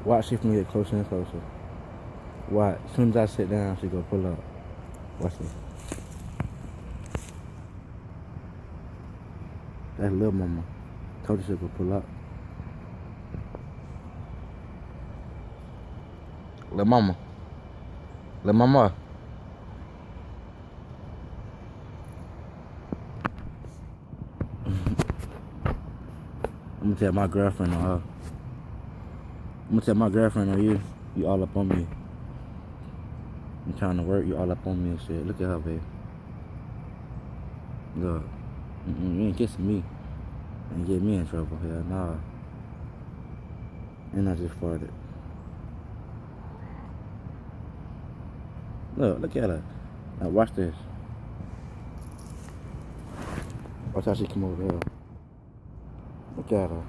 Watch, she from get closer and closer. Watch. As soon as I sit down, she go pull up. Watch this. That's little mama. Told her she go pull up. Little mama. Little mama. I'm gonna tell my girlfriend on her. I'm gonna tell my girlfriend on you. You all up on me. I'm trying to work, you all up on me and shit. Look at her, baby. Look. You ain't kissing me. And get me in trouble. Hell nah. And I just farted. Look at her. Now watch this. Watch how she come over here. Look at her.